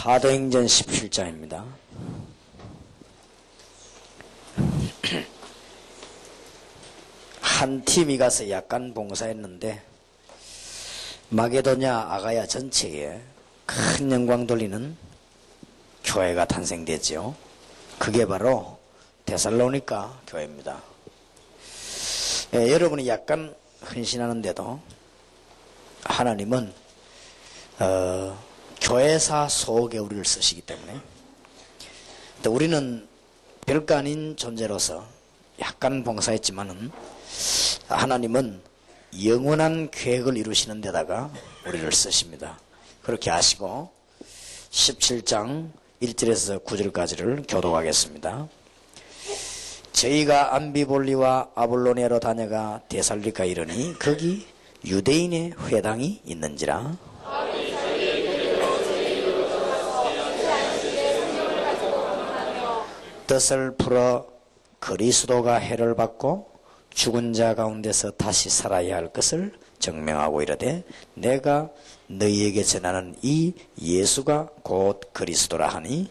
사도행전 17장입니다. 한 팀이 가서 약간 봉사했는데 마게도냐 아가야 전체에 큰 영광 돌리는 교회가 탄생됐죠. 그게 바로 데살로니가 교회입니다. 여러분이 약간 헌신하는데도 하나님은 교회사 속에 우리를 쓰시기 때문에 우리는 별거 아닌 존재로서 약간 봉사했지만은 하나님은 영원한 계획을 이루시는 데다가 우리를 쓰십니다. 그렇게 아시고 17장 1절에서 9절까지를 교독하겠습니다. 저희가 암비볼리와 아볼로네로 다녀가 데살로니가 이르니 거기 유대인의 회당이 있는지라. 뜻을 풀어 그리스도가 해를 받고 죽은 자 가운데서 다시 살아야 할 것을 증명하고 이르되 내가 너희에게 전하는 이 예수가 곧 그리스도라 하니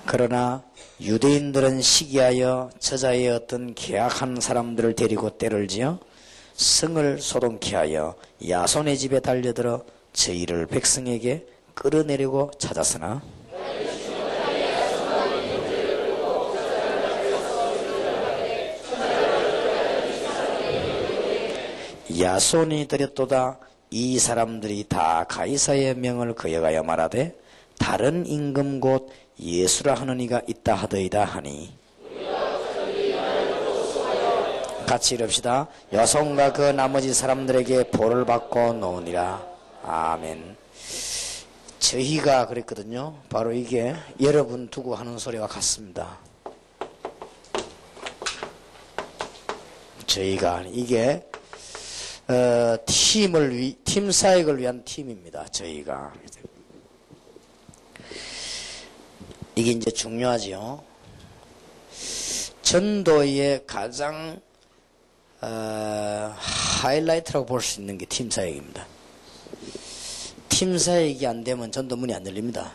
그러나 유대인들은 시기하여 저자의 어떤 계약한 사람들을 데리고 때를 지어 성을 소동케 하여 야손의 집에 달려들어 저희를 백성에게 끌어내려고 찾았으나 야손이 드렸도다. 이 사람들이 다 가이사의 명을 거역하여 말하되 다른 임금 곧 예수라 하는 이가 있다 하더이다 하니 같이 이럽시다. 여성과 그 나머지 사람들에게 벌을 받고 노니라. 아멘. 저희가 그랬거든요. 바로 이게 여러분 두고 하는 소리와 같습니다. 저희가 이게 팀 사역을 위한 팀입니다. 저희가 이게 이제 중요하지요. 전도의 가장 하이라이트라고 볼 수 있는 게 팀 사역입니다. 팀 사역이 안 되면 전도 문이 안 열립니다.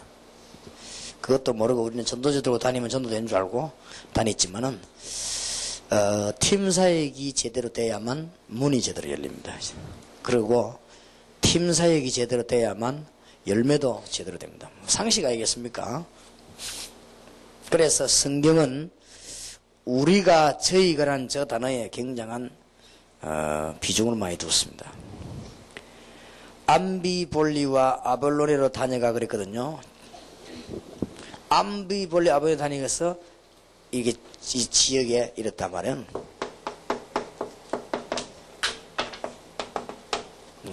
그것도 모르고 우리는 전도지 들고 다니면 전도 되는 줄 알고 다녔지만은 팀 사역이 제대로 돼야만 문이 제대로 열립니다. 그리고 팀 사역이 제대로 돼야만 열매도 제대로 됩니다. 상식 아니겠습니까? 그래서 성경은 우리가 저희가란 저 단어에 굉장한 비중을 많이 뒀습니다. 암비볼리와 아볼로네로 다녀가 그랬거든요. 암비볼리 아볼로네 다니면서 이게 이 지역에 이렇단 말이에요.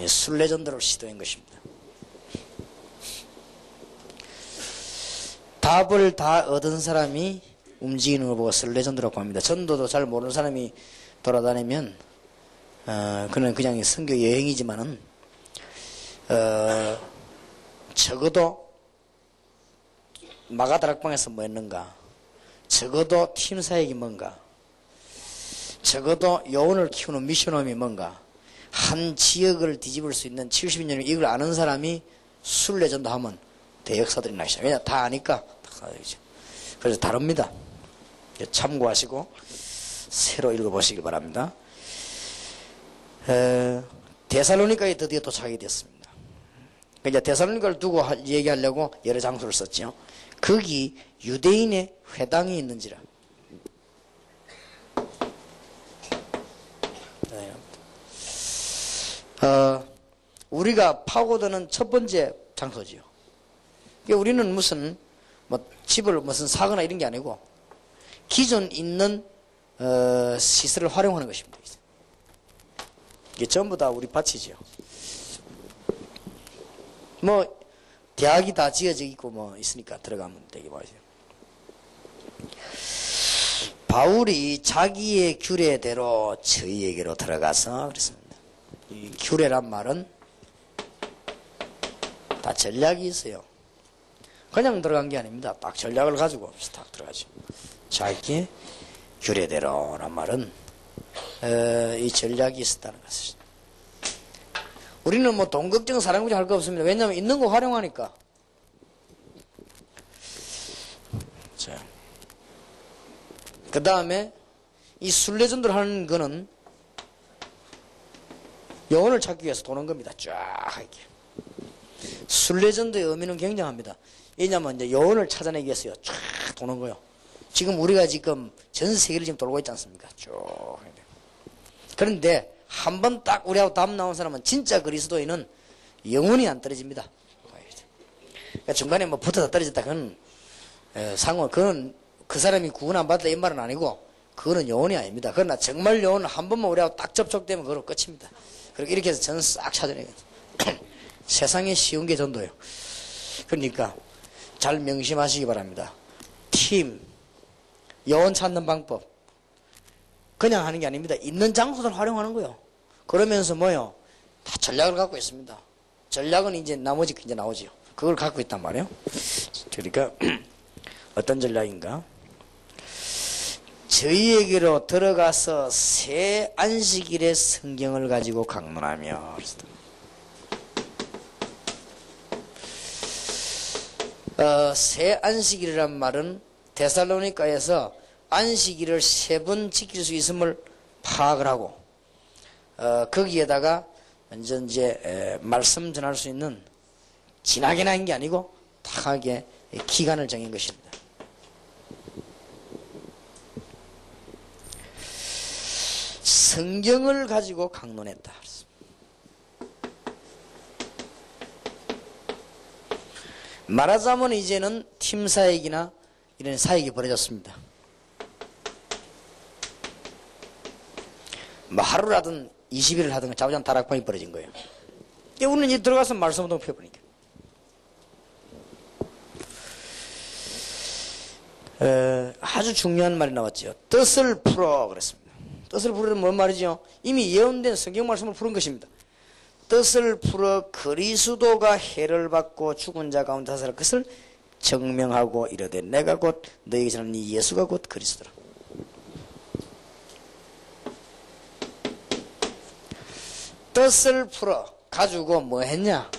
순례전도를 시도한 것입니다. 답을 다 얻은 사람이 움직이는 걸 보고 순례전도라고 합니다. 전도도 잘 모르는 사람이 돌아다니면 그는 그냥 선교 여행이지만은 적어도 마가다락방에서 뭐 했는가, 적어도 팀 사역이 뭔가, 적어도 여운을 키우는 미션홈이 뭔가, 한 지역을 뒤집을 수 있는 70년 이걸 아는 사람이 순례전도 하면 대역사들이 나시죠. 왜냐 다 아니까. 그래서 다릅니다. 참고하시고 새로 읽어보시길 바랍니다. 데살로니가에 드디어 도착이 됐습니다. 그러니까 데살로니가를 두고 얘기하려고 여러 장소를 썼죠. 거기 유대인의 회당이 있는지라. 우리가 파고드는 첫 번째 장소지요. 그러니까 우리는 무슨 뭐 집을 무슨 사거나 이런 게 아니고 기존 있는 시설을 활용하는 것입니다. 이게 전부 다 우리 밭이지요. 뭐 대학이 다 지어져 있고 뭐 있으니까 들어가면 되게 봐야죠. 바울이 자기의 규례대로 저희에게로 들어가서 그랬습니다. 이 규례란 말은 다 전략이 있어요. 그냥 들어간 게 아닙니다. 딱 전략을 가지고 딱 들어가죠. 자기의 규례대로란 말은 이 전략이 있었다는 것이죠. 우리는 뭐 돈 걱정 사람 걱정 할 거 없습니다. 왜냐하면 있는 거 활용하니까. 자, 그 다음에 이 순례전도를 하는 거는 영혼을 찾기 위해서 도는 겁니다. 쫙 이렇게. 순례전도의 의미는 굉장합니다. 왜냐하면 이제 영혼을 찾아내기 위해서요. 쫙 도는 거요. 지금 우리가 지금 전 세계를 지금 돌고 있지 않습니까? 쭉. 그런데 한 번 딱 우리하고 답 나온 사람은 진짜 그리스도인은 영혼이 안 떨어집니다. 그러니까 중간에 뭐 붙어서 떨어졌다 그건 그건 그 사람이 구원 안 받았다 이 말은 아니고 그거는 영혼이 아닙니다. 그러나 정말 영혼은 한 번만 우리하고 딱 접촉되면 그걸로 끝입니다. 그리고 이렇게 해서 전 싹 찾아내겠죠. 세상에 쉬운 게 전도예요. 그러니까 잘 명심하시기 바랍니다. 팀, 영혼 찾는 방법 그냥 하는 게 아닙니다. 있는 장소를 활용하는 거예요. 그러면서 뭐요? 다 전략을 갖고 있습니다. 전략은 이제 나머지 이제 나오지요. 그걸 갖고 있단 말이에요. 그러니까 어떤 전략인가? 저희에게로 들어가서 새 안식일의 성경을 가지고 강론하며 새 안식일이란 말은 데살로니가에서 안식일을 3번 지킬 수 있음을 파악을 하고 거기에다가 완전 이제 말씀 전할 수 있는 진하게나 한 게 아니고 탁하게 기간을 정한 것입니다. 성경을 가지고 강론했다. 말하자면 이제는 팀 사역이나 이런 사역이 벌어졌습니다. 뭐 하루라든 20일을 하든 자우장 다락방이 벌어진 거예요. 우리는 이제 들어가서 말씀을 펴보니까 아주 중요한 말이 나왔죠. 뜻을 풀어 그랬습니다. 뜻을 풀으는 뭔 말이죠? 이미 예언된 성경 말씀을 푸는 것입니다. 뜻을 풀어 그리스도가 해를 받고 죽은 자 가운데 사살 것을 증명하고 이르되 내가 곧 너에게 전하는 이 예수가 곧 그리스도라. 뜻을 풀어 가지고 뭐 했냐?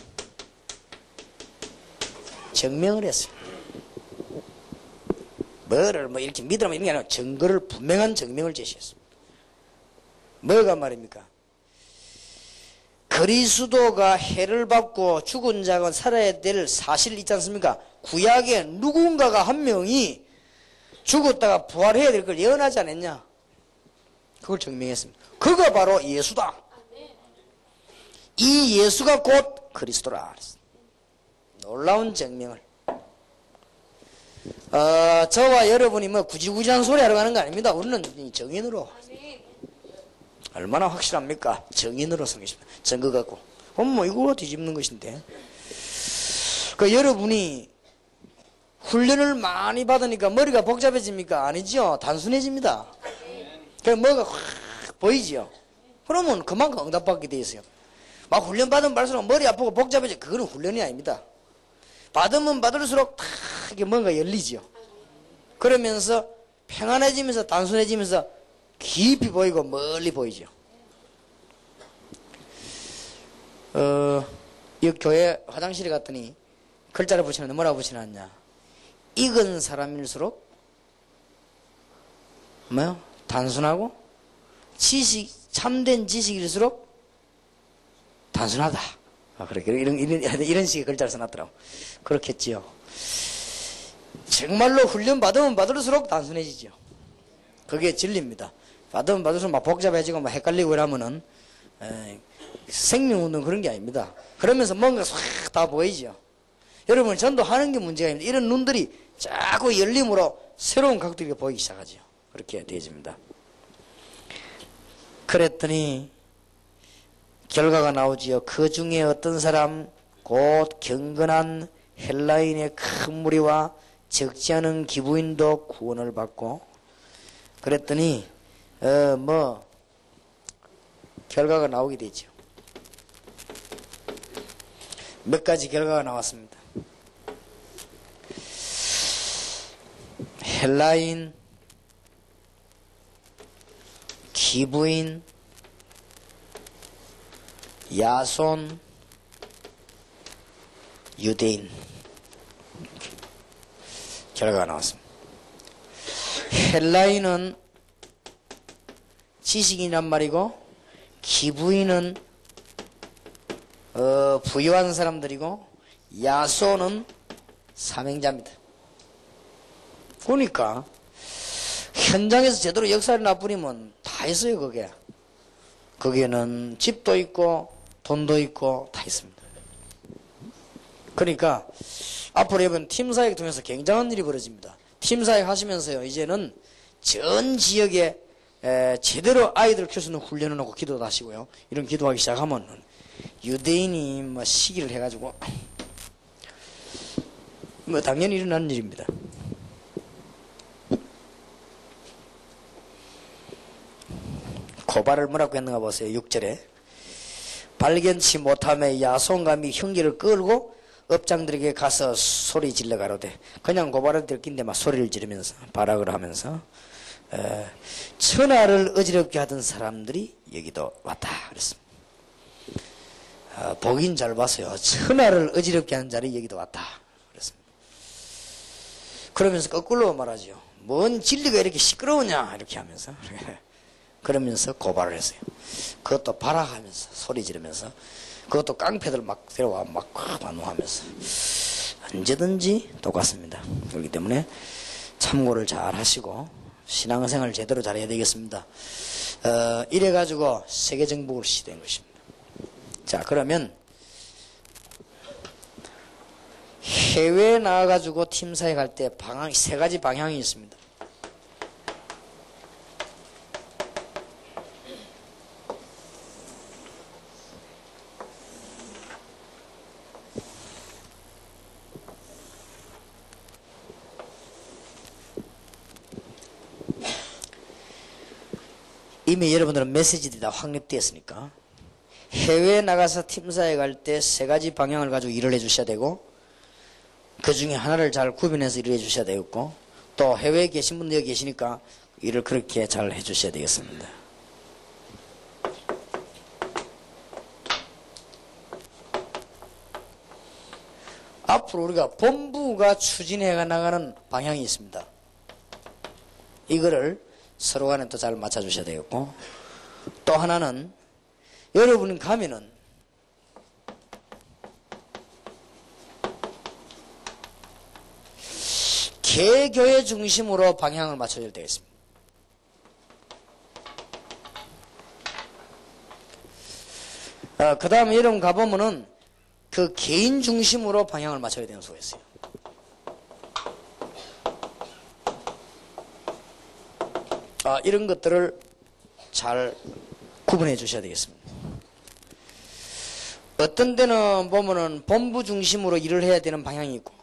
증명을 했어요. 뭐를 뭐 이렇게 믿으라면 이런 게 아니라 증거를 분명한 증명을 제시했습니다. 뭐가 말입니까? 그리스도가 해를 받고 죽은 자가 살아야 될 사실 있지 않습니까? 구약에 누군가가 한 명이 죽었다가 부활해야 될 걸 예언하지 않았냐? 그걸 증명했습니다. 그가 바로 예수다. 이 예수가 곧 그리스도라. 놀라운 증명을. 저와 여러분이 뭐 구지구지한 소리 하러 가는 거 아닙니다. 우리는 정인으로. 얼마나 확실합니까? 정인으로 성기십니다. 증거 갖고. 그럼 뭐 이거 뒤집는 것인데. 그 여러분이 훈련을 많이 받으니까 머리가 복잡해집니까? 아니죠. 단순해집니다. 그 뭐가 확 보이죠. 그러면 그만큼 응답받게 돼 있어요. 막 훈련 받으면 받을수록 머리 아프고 복잡해져. 그거는 훈련이 아닙니다. 받으면 받을수록 탁 이게 뭔가 열리죠. 그러면서 평안해지면서 단순해지면서 깊이 보이고 멀리 보이죠. 이 교회 화장실에 갔더니 글자를 붙여놨는데 뭐라고 붙여놨냐. 익은 사람일수록 뭐요? 단순하고 참된 지식일수록 단순하다. 그래. 이런 식의 글자를 써놨더라고. 그렇겠지요. 정말로 훈련 받으면 받을수록 단순해지죠. 그게 진리입니다. 받으면 받을수록 막 복잡해지고 막 헷갈리고 이러면은, 생명운동 그런 게 아닙니다. 그러면서 뭔가 싹 다 보이죠. 여러분, 전도하는 게 문제가 아닙니다. 이런 눈들이 자꾸 열림으로 새로운 각도가 보이기 시작하죠. 그렇게 되어집니다. 그랬더니, 결과가 나오지요. 그 중에 어떤 사람, 곧 경건한 헬라인의 큰 무리와 적지 않은 기부인도 구원을 받고, 그랬더니, 결과가 나오게 되죠. 몇 가지 결과가 나왔습니다. 헬라인, 기부인, 야손, 유대인. 결과가 나왔습니다. 헬라인은 지식인이란 말이고, 기부인은 부유한 사람들이고, 야손은 사명자입니다. 그러니까 현장에서 제대로 역사를 나뿌리면 다 있어요. 거기에는 집도 있고 돈도 있고 다 있습니다. 그러니까 앞으로 이번 팀사역 통해서 굉장한 일이 벌어집니다. 팀사역 하시면서요, 이제는 전 지역에 제대로 아이들을 키울 수 있는 훈련을 하고 기도도 하시고요. 이런 기도하기 시작하면 유대인이 뭐 시기를 해가지고 뭐 당연히 일어나는 일입니다. 고발을 뭐라고 했는가 보세요. 6절에 발견치 못함에 야손감이 흉기를 끌고 업장들에게 가서 소리 질러 가로되, 그냥 고발을 들긴데 막 소리를 지르면서 발악을 하면서 천하를 어지럽게 하던 사람들이 여기도 왔다 그랬습니다. 보긴 잘 봤어요. 천하를 어지럽게 하는 자리 여기도 왔다 그랬습니다. 그러면서 거꾸로 말하죠. 뭔 진리가 이렇게 시끄러우냐 이렇게 하면서 그러면서 고발을 했어요. 그것도 발악하면서 소리 지르면서, 그것도 깡패들 막 데려와 막 반응하면서, 언제든지 똑같습니다. 그렇기 때문에 참고를 잘 하시고 신앙생활 제대로 잘 해야 되겠습니다. 이래가지고 세계정복을 시도한 것입니다. 자, 그러면 해외에 나와가지고 팀사에 갈 때 세 가지 방향이 있습니다. 이미 여러분들은 메시지들이 다 확립되었으니까 해외에 나가서 팀사에 갈 때 세 가지 방향을 가지고 일을 해주셔야 되고, 그 중에 하나를 잘 구분해서 일을 해주셔야 되겠고, 또 해외에 계신 분들 여기 계시니까 일을 그렇게 잘 해주셔야 되겠습니다. 앞으로 우리가 본부가 추진해 나가는 방향이 있습니다. 이거를 서로 간에 또 잘 맞춰주셔야 되겠고, 또 하나는 여러분이 가면은 개교회 중심으로 방향을 맞춰줘야 되겠습니다. 그 다음에 여러분 가보면은 그 개인 중심으로 방향을 맞춰야 되는 수가 있어요. 이런 것들을 잘 구분해 주셔야 되겠습니다. 어떤 때는 보면은 본부 중심으로 일을 해야 되는 방향이 있고,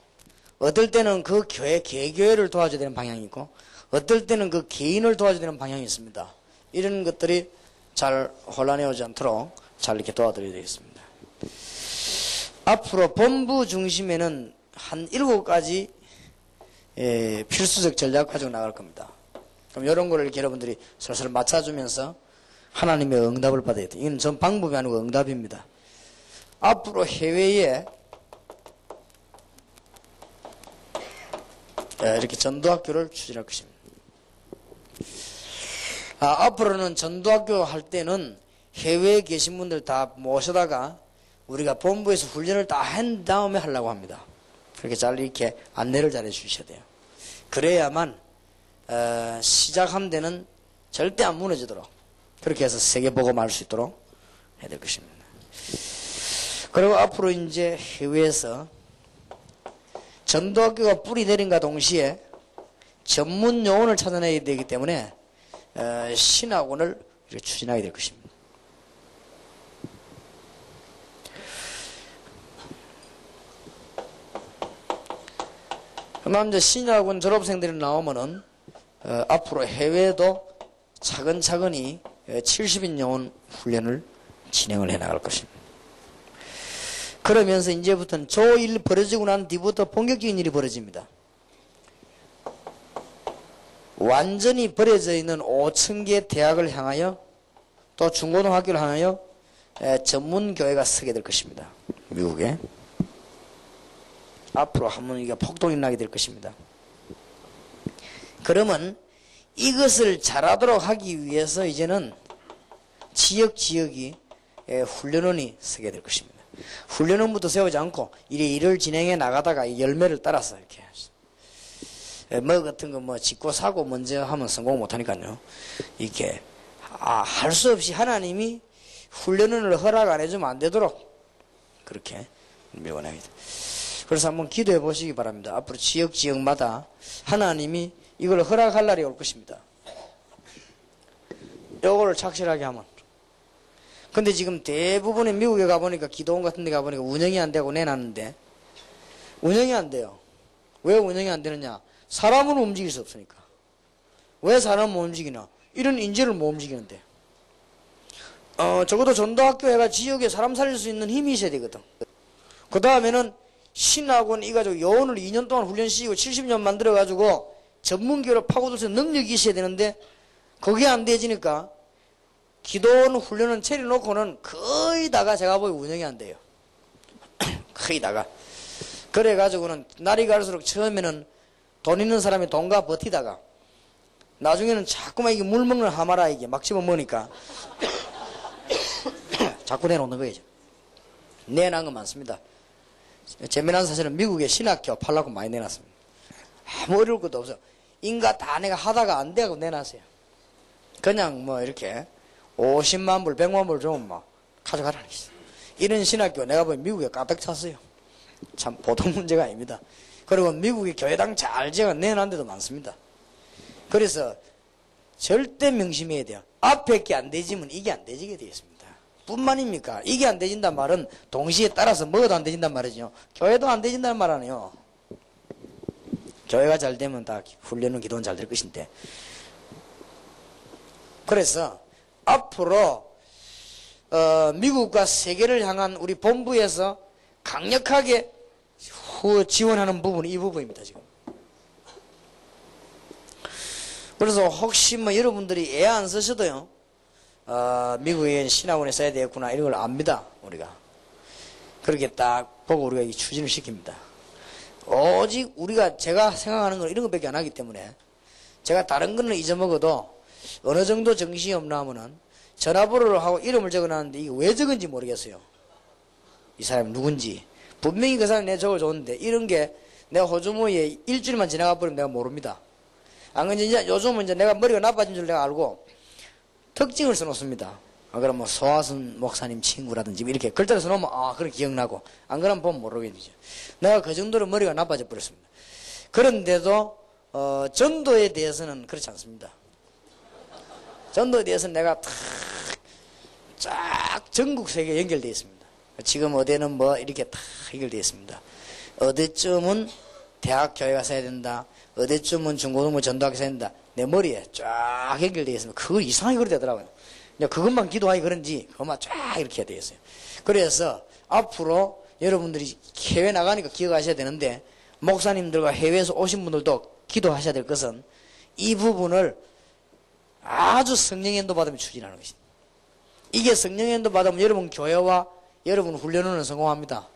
어떨 때는 그 교회, 개교회를 도와줘야 되는 방향이 있고, 어떨 때는 그 개인을 도와줘야 되는 방향이 있습니다. 이런 것들이 잘 혼란이 오지 않도록 잘 이렇게 도와드려야 되겠습니다. 앞으로 본부 중심에는 한 7가지 필수적 전략 가지고 나갈 겁니다. 그럼 이런 거를 이렇게 여러분들이 슬슬 맞춰주면서 하나님의 응답을 받아야 돼요. 이건 전 방법이 아니고 응답입니다. 앞으로 해외에 이렇게 전도학교를 추진할 것입니다. 앞으로는 전도학교 할 때는 해외에 계신 분들 다 모셔다가 우리가 본부에서 훈련을 다 한 다음에 하려고 합니다. 그렇게 잘 이렇게 안내를 잘 해주셔야 돼요. 그래야만 시작한 데는 절대 안 무너지도록 그렇게 해서 세계복음할 수 있도록 해야 될 것입니다. 그리고 앞으로 이제 해외에서 전도학교가 뿌리 내린과 동시에 전문 요원을 찾아내야 되기 때문에 신학원을 이렇게 추진하게 될 것입니다. 그다음 이제 신학원 졸업생들이 나오면은 앞으로 해외에도 차근차근히 70인 요원 훈련을 진행을 해 나갈 것입니다. 그러면서 이제부터는 저 일 벌어지고 난 뒤부터 본격적인 일이 벌어집니다. 완전히 버려져 있는 5,000개 대학을 향하여 또 중고등학교를 향하여 전문교회가 서게 될 것입니다. 미국에. 앞으로 한번 이게 폭동이 나게 될 것입니다. 그러면 이것을 잘하도록 하기 위해서 이제는 지역이 훈련원이 서게 될 것입니다. 훈련원부터 세우지 않고 일을 진행해 나가다가 열매를 따라서 이렇게 뭐 같은 거 뭐 짓고 사고 먼저 하면 성공 못하니까요. 이렇게 할 수 없이 하나님이 훈련원을 허락 안 해주면 안 되도록 그렇게 명원합니다. 그래서 한번 기도해 보시기 바랍니다. 앞으로 지역마다 하나님이 이걸 허락할 날이 올 것입니다. 요거를 착실하게 하면. 근데 지금 대부분의 미국에 가보니까 기도원 같은 데 가보니까 운영이 안 되고 내놨는데 운영이 안 돼요. 왜 운영이 안 되느냐? 사람은 움직일 수 없으니까. 왜 사람은 못 움직이나? 이런 인재를 못 움직이는데. 적어도 전도학교 해가 지역에 사람 살릴 수 있는 힘이 있어야 되거든. 그 다음에는 신학원 이가지고 요원을 2년 동안 훈련시키고 70년 만들어가지고 전문교로 파고들 수 있는 능력이 있어야 되는데 그게 안 되지니까 기도원 훈련은 차려놓고는 거의 다가 제가 보기 운영이 안 돼요. 거의 다가. 그래가지고는 날이 갈수록 처음에는 돈 있는 사람이 돈과 버티다가 나중에는 자꾸만 이게 물 먹는 하마라 이게 막 집어먹으니까 자꾸 내놓는 거예요. 내놓은 거 많습니다. 재미난 사실은 미국의 신학교 팔라고 많이 내놨습니다. 아무 어려울 것도 없어. 인가 다 내가 하다가 안 되고 내놨어요. 그냥 뭐 이렇게 50만 불, 100만 불 주면 막 가져가라는 게 있어요. 이런 신학교 내가 보니 미국에 가득 찼어요. 참 보통 문제가 아닙니다. 그리고 미국의 교회당 잘 지어가 내놓은 데도 많습니다. 그래서 절대 명심해야 돼요. 앞에 게 안 되지면 이게 안 되지게 되겠습니다. 뿐만입니까? 이게 안 되진단 말은 동시에 따라서 뭐도 안 되진단 말이죠. 교회도 안 되진다는 말 아니에요. 교회가 잘 되면 다 훈련은 기도는 잘 될 것인데. 그래서 앞으로 미국과 세계를 향한 우리 본부에서 강력하게 지원하는 부분이 이 부분입니다. 지금. 그래서 혹시 뭐 여러분들이 애 안 쓰셔도요. 미국에 신학원에 써야 되겠구나 이런 걸 압니다. 우리가. 그렇게 딱 보고 우리가 추진을 시킵니다. 오직 우리가 제가 생각하는 건 이런 것밖에 안 하기 때문에 제가 다른 거는 잊어먹어도 어느 정도 정신이 없나 하면은 전화번호를 하고 이름을 적어놨는데 이게 왜 적은지 모르겠어요. 이 사람이 누군지. 분명히 그 사람이 내가 적어줬는데 이런 게 내가 호주머니에 일주일만 지나가 버리면 내가 모릅니다. 안 그런지 이제 요즘은 이제 내가 머리가 나빠진 줄 내가 알고 특징을 써놓습니다. 그럼 뭐 소화순 목사님 친구라든지 이렇게 글자를 써놓으면 그런 기억나고 안 그러면 보면 모르겠죠. 내가 그 정도로 머리가 나빠져 버렸습니다. 그런데도 전도에 대해서는 그렇지 않습니다. 전도에 대해서는 내가 쫙 전국 세계에 연결되어 있습니다. 지금 어디는 뭐 이렇게 다 연결되어 있습니다. 어디쯤은 대학 교회가 써야 된다. 어디쯤은 중고등부 전도학교 써야 된다. 내 머리에 쫙 연결되어 있습니다. 그거 이상하게 그렇게 되더라고요. 이제 그것만 기도하기 그런지 그것만 쫙 이렇게 해야 되겠어요. 그래서 앞으로 여러분들이 해외 나가니까 기억하셔야 되는데, 목사님들과 해외에서 오신 분들도 기도하셔야 될 것은 이 부분을 아주 성령의 인도 받으면 추진하는 것입니다. 이게 성령의 인도 받으면 여러분 교회와 여러분 훈련원은 성공합니다.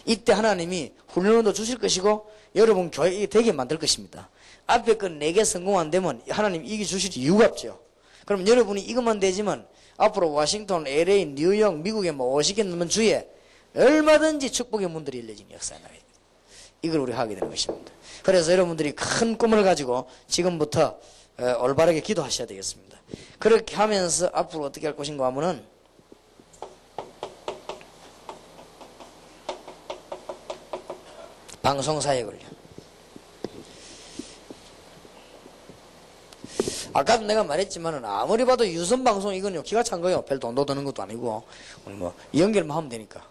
이때 하나님이 훈련원도 주실 것이고 여러분 교회 되게 만들 것입니다. 앞에 건 4개 성공 안 되면 하나님 이게 주실 이유가 없죠. 그럼 여러분이 이것만 되지만 앞으로 워싱턴, LA, 뉴욕, 미국에 뭐 50개 넘는 주에 얼마든지 축복의 문들이 열려지는 역사가 나와요. 이걸 우리 하게 되는 것입니다. 그래서 여러분들이 큰 꿈을 가지고 지금부터 올바르게 기도하셔야 되겠습니다. 그렇게 하면서 앞으로 어떻게 할 것인가 하면은 방송사역을요. 아까도 내가 말했지만은 아무리 봐도 유선방송 이건요 기가 찬 거예요. 별 돈도 드는 것도 아니고 뭐 연결만 하면 되니까.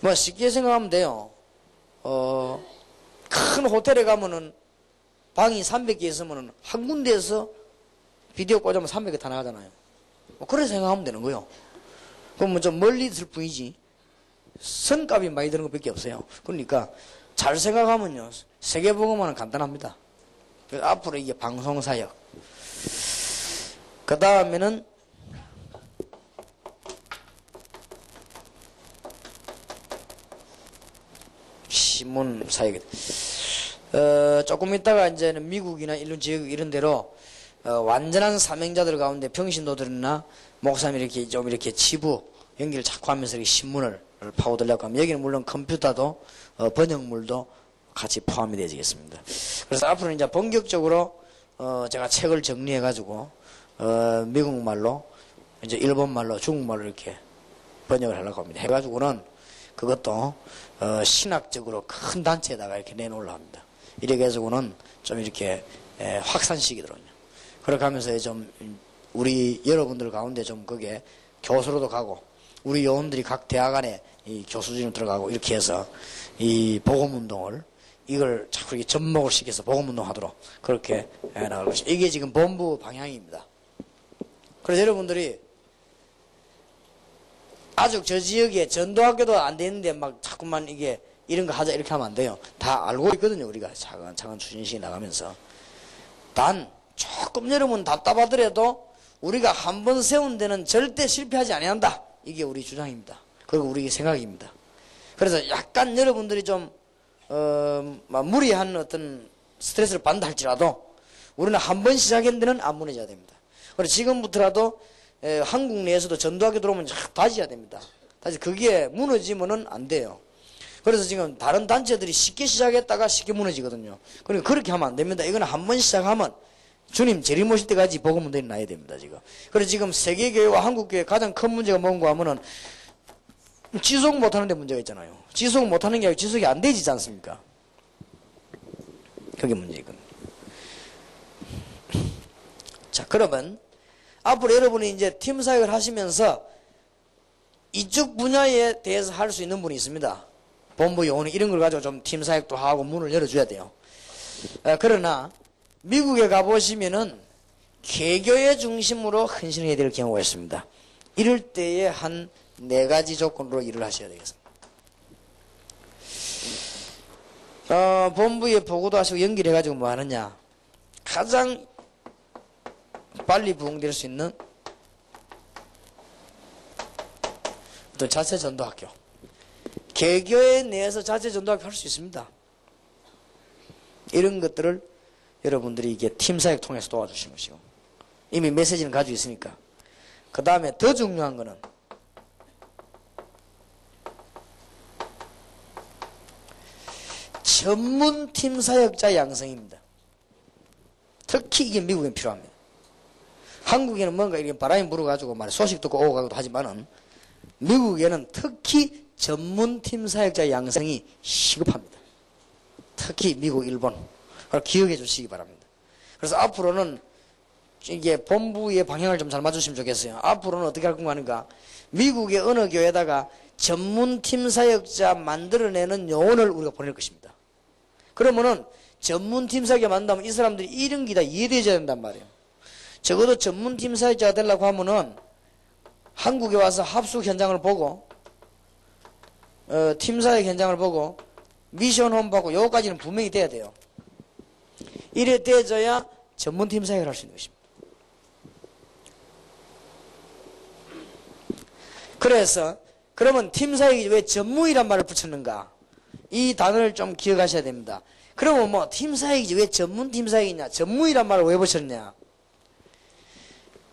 뭐 쉽게 생각하면 돼요. 큰 호텔에 가면은 방이 300개 있으면은 한 군데에서 비디오 꽂으면 300개 다 나가잖아요. 뭐 그렇게 생각하면 되는 거예요. 그럼 뭐 좀 멀리 있을 뿐이지 선값이 많이 드는 것밖에 없어요. 그러니까 잘 생각하면요 세계보고만은 간단합니다. 그래서 앞으로 이게 방송사역, 그 다음에는 신문 사역. 조금 있다가 이제는 미국이나 이런 지역 이런 데로 완전한 사명자들 가운데 평신도들이나 목사님 이렇게 좀 이렇게 지부 연기를 자꾸 하면서 이렇게 신문을 파고들려고 하면 여기는 물론 컴퓨터도 번역물도 같이 포함이 되어지겠습니다. 그래서 앞으로 이제 본격적으로 제가 책을 정리해 가지고 미국말로 이제 일본말로 중국말로 이렇게 번역을 하려고 합니다. 해가지고는 그것도 신학적으로 큰 단체에다가 이렇게 내놓으려고 합니다. 이렇게 해가지고는 좀 이렇게 확산시키더라고요. 그렇게 하면서 좀 우리 여러분들 가운데 좀 그게 교수로도 가고 우리 요원들이 각 대학 안에 이 교수진으로 들어가고 이렇게 해서 이 복음운동을 이걸 자꾸 이렇게 접목을 시켜서 복음운동 하도록 그렇게 나갈 것입니다. 이게 지금 본부 방향입니다. 그래서 여러분들이 아직 저 지역에 전도학교도 안 되는데 막 자꾸만 이게 이런 거 하자 이렇게 하면 안 돼요. 다 알고 있거든요. 우리가 차근차근 추진식이 나가면서. 단 조금 여러분 답답하더라도 우리가 한 번 세운 데는 절대 실패하지 아니한다. 이게 우리 주장입니다. 그리고 우리 생각입니다. 그래서 약간 여러분들이 좀 무리한 어떤 스트레스를 받는다 할지라도 우리는 한 번 시작한 데는 안 무너져야 됩니다. 그래서 지금부터라도 한국 내에서도 전도학교 들어오면 다져야 됩니다. 다시 그게 무너지면은 안 돼요. 그래서 지금 다른 단체들이 쉽게 시작했다가 쉽게 무너지거든요. 그러니까 그렇게 하면 안 됩니다. 이거는 한 번 시작하면 주님 재림 오실 때까지 복음운동이 나야 됩니다. 지금. 그래서 지금 세계교회와 한국교회 가장 큰 문제가 뭔가 하면은 지속 못하는 데 문제가 있잖아요. 지속 못하는 게 아니고 지속이 안 되지 않습니까? 그게 문제거든요. 자, 그러면 앞으로 여러분이 이제 팀 사역을 하시면서 이쪽 분야에 대해서 할 수 있는 분이 있습니다. 본부 요원 이런 걸 가지고 좀 팀 사역도 하고 문을 열어줘야 돼요. 그러나 미국에 가보시면은 개교회 중심으로 헌신해야 될 경우가 있습니다. 이럴 때에 한 4가지 조건으로 일을 하셔야 되겠습니다. 본부에 보고도 하시고 연결해가지고 뭐 하느냐. 가장 빨리 부흥될 수 있는 어떤 자체 전도학교. 개교회 내에서 자체 전도학교 할 수 있습니다. 이런 것들을 여러분들이 이게 팀 사역 통해서 도와주시는 것이고 이미 메시지는 가지고 있으니까. 그 다음에 더 중요한 거는 전문 팀 사역자 양성입니다. 특히 이게 미국엔 필요합니다. 한국에는 뭔가 이렇게 바람이 불어가지고 말 소식 듣고 오고 가기도 하지만은 미국에는 특히 전문 팀 사역자 양성이 시급합니다. 특히 미국, 일본. 그걸 기억해 주시기 바랍니다. 그래서 앞으로는 이게 본부의 방향을 좀 잘 맞추시면 좋겠어요. 앞으로는 어떻게 할 건가 하니까 미국의 어느 교회에다가 전문 팀 사역자 만들어내는 요원을 우리가 보낼 것입니다. 그러면은 전문 팀 사역자 만든다면 이 사람들이 이런 게 다 이해되어야 된단 말이에요. 적어도 전문팀 사역자가 되려고 하면은 한국에 와서 합숙 현장을 보고 팀사역 현장을 보고 미션 홈 보고 요거까지는 분명히 돼야 돼요. 이래 돼져야 전문팀 사역을 할 수 있는 것입니다. 그래서 그러면 팀 사역이 왜 전무이란 말을 붙였는가? 이 단어를 좀 기억하셔야 됩니다. 그러면 뭐 팀 사역이지 왜 전문 팀 사역이냐? 전무이란 말을 왜 붙였냐?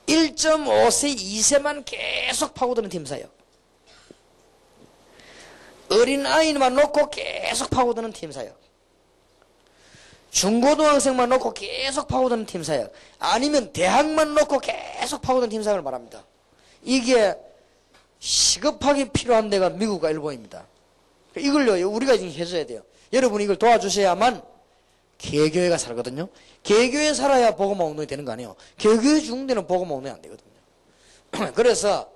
1.5세, 2세만 계속 파고드는 팀 사역. 어린 아이만 놓고 계속 파고드는 팀 사역. 중고등학생만 놓고 계속 파고드는 팀 사역. 아니면 대학만 놓고 계속 파고드는 팀 사역을 말합니다. 이게 시급하게 필요한 데가 미국과 일본입니다. 이걸요, 우리가 지금 해줘야 돼요. 여러분이 이걸 도와주셔야만 개교회가 살거든요. 개교회 살아야 복음화 운동이 되는 거 아니에요. 개교회 죽는 데는 복음화 운동이 안 되거든요. 그래서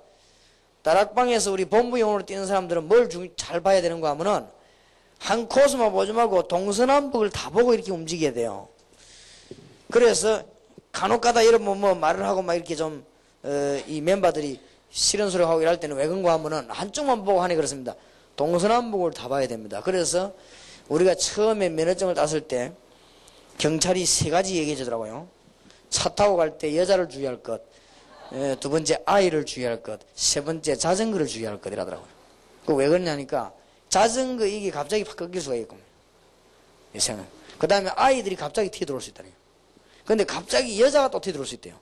다락방에서 우리 본부용어로 뛰는 사람들은 뭘 잘 봐야 되는가 하면은 한 코스만 보지 말고 동서남북을 다 보고 이렇게 움직여야 돼요. 그래서 간혹가다 이런 뭐 말을 하고 막 이렇게 좀 이 멤버들이 싫은 소리 하고 이럴 때는 왜 그런가 하면은 한쪽만 보고 하니 그렇습니다. 동서남북을 다 봐야 됩니다. 그래서 우리가 처음에 면허증을 땄을 때 경찰이 3가지 얘기해 주더라고요. 차 타고 갈 때 여자를 주의할 것, 두 번째 아이를 주의할 것, 세 번째 자전거를 주의할 것 이라더라고요. 그 왜 그러냐니까 자전거 이게 갑자기 팍 꺾일 수가 있고, 그 다음에 아이들이 갑자기 튀어들어올 수 있다네요. 근데 갑자기 여자가 또 튀어들어올 수 있대요.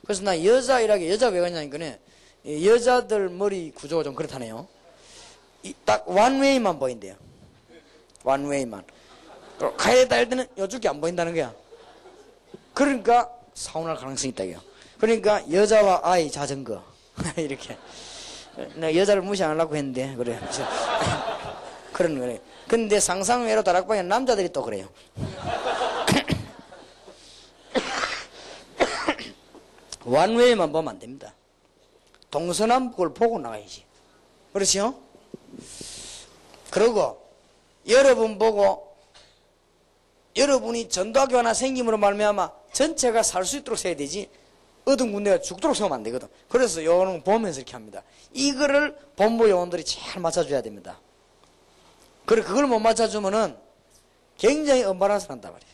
그래서 나 여자 왜 그러냐니까 여자들 머리 구조가 좀 그렇다네요. 딱 원웨이만 보인대요. 원웨이만. 가야 됐다 할 때는 요쪽이 안 보인다는 거야. 그러니까 사고날 가능성이 있다. 그러니까 여자와 아이 자전거 이렇게. 내가 여자를 무시 안 하려고 했는데 그래. 그런 거네. 근데 상상외로 다락방에 남자들이 또 그래요. 원웨이만 보면 안 됩니다. 동서남북을 보고 나가야지. 그렇죠? 그리고 여러분 보고 여러분이 전도학교 하나 생김으로 말미암아 전체가 살 수 있도록 세야 되지 어떤 군대가 죽도록 세우면 안 되거든. 그래서 요거는 보면서 이렇게 합니다. 이거를 본부 요원들이 잘 맞춰줘야 됩니다. 그래 그걸 못 맞춰주면은 굉장히 엄발한서 한단 말이에요.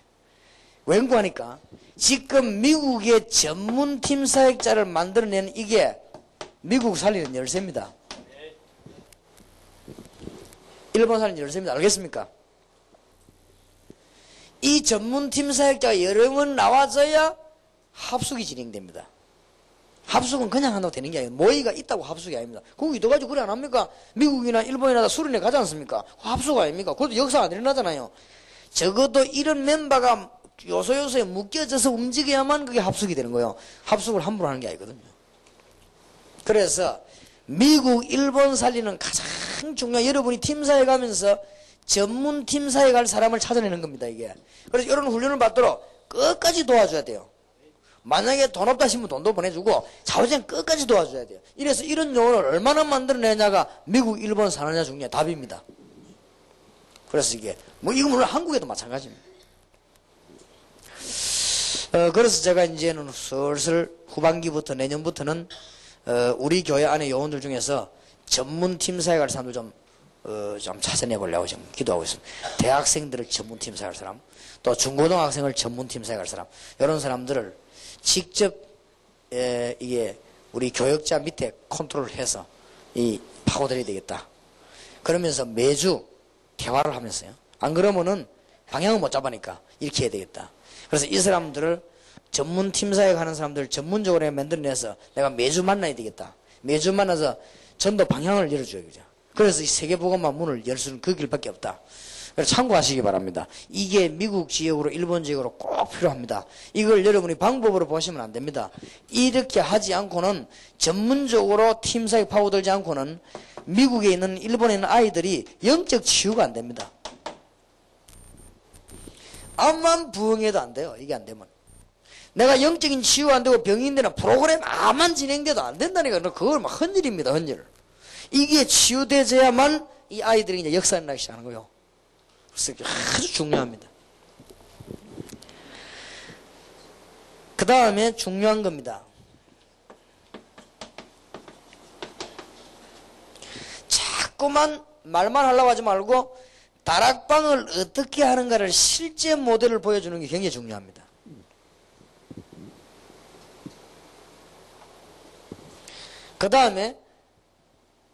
왠고하니까 지금 미국의 전문팀 사역자를 만들어내는 이게 미국 살리는 열쇠입니다. 일본 살리는 열쇠입니다. 알겠습니까? 이 전문팀 사역자가 여러 번 나와줘야 합숙이 진행됩니다. 합숙은 그냥 한다고 되는 게 아니에요. 모의가 있다고 합숙이 아닙니다. 거기 넣어가지고 그래 안 합니까? 미국이나 일본이나 수련회 가지 않습니까? 합숙 아닙니까? 그것도 역사가 안 일어나잖아요. 적어도 이런 멤버가 요소요소에 묶여져서 움직여야만 그게 합숙이 되는 거예요. 합숙을 함부로 하는 게 아니거든요. 그래서 미국, 일본 살리는 가장 중요한 여러분이 팀사에 가면서 전문 팀사에 갈 사람을 찾아내는 겁니다. 이게. 그래서 이런 훈련을 받도록 끝까지 도와줘야 돼요. 만약에 돈 없다 싶으면 돈도 보내주고 자우지간 끝까지 도와줘야 돼요. 이래서 이런 용어를 얼마나 만들어내냐가 미국, 일본 사느냐 중에 답입니다. 그래서 이게 뭐 이거 물론 한국에도 마찬가지입니다. 그래서 제가 이제는 슬슬 후반기부터 내년부터는 우리 교회 안에 요원들 중에서 전문 팀사에 갈 사람들 좀 찾아내보려고 지금 기도하고 있습니다. 대학생들을 전문 팀사에 갈 사람, 또 중고등학생을 전문 팀사에 갈 사람, 이런 사람들을 직접 이게 우리 교역자 밑에 컨트롤을 해서 파고들여야 되겠다. 그러면서 매주 대화를 하면서요. 안 그러면은 방향을 못 잡으니까 이렇게 해야 되겠다. 그래서 이 사람들을 전문 팀사에 가는 사람들을 전문적으로 만들어내서 내가 매주 만나야 되겠다. 매주 만나서 전도 방향을 열어줘야 되죠. 그래서 이 세계복음화 문을 열 수는 그 길밖에 없다. 그래서 참고하시기 바랍니다. 이게 미국 지역으로 일본 지역으로 꼭 필요합니다. 이걸 여러분이 방법으로 보시면 안 됩니다. 이렇게 하지 않고는 전문적으로 팀사에 파고들지 않고는 미국에 있는 일본에 있는 아이들이 영적 치유가 안 됩니다. 암만 부흥해도 안 돼요. 이게 안 되면. 내가 영적인 치유가 안 되고 병인데는 프로그램 암만 진행돼도 안 된다니까. 그걸 막 헌일입니다. 헌일. 이게 치유되어야만 이 아이들이 이제 역사를 나기 시작하는 거예요. 그래서 아주 중요합니다. 그 다음에 중요한 겁니다. 자꾸만 말만 하려고 하지 말고 다락방을 어떻게 하는가를 실제 모델을 보여주는 게 굉장히 중요합니다. 그 다음에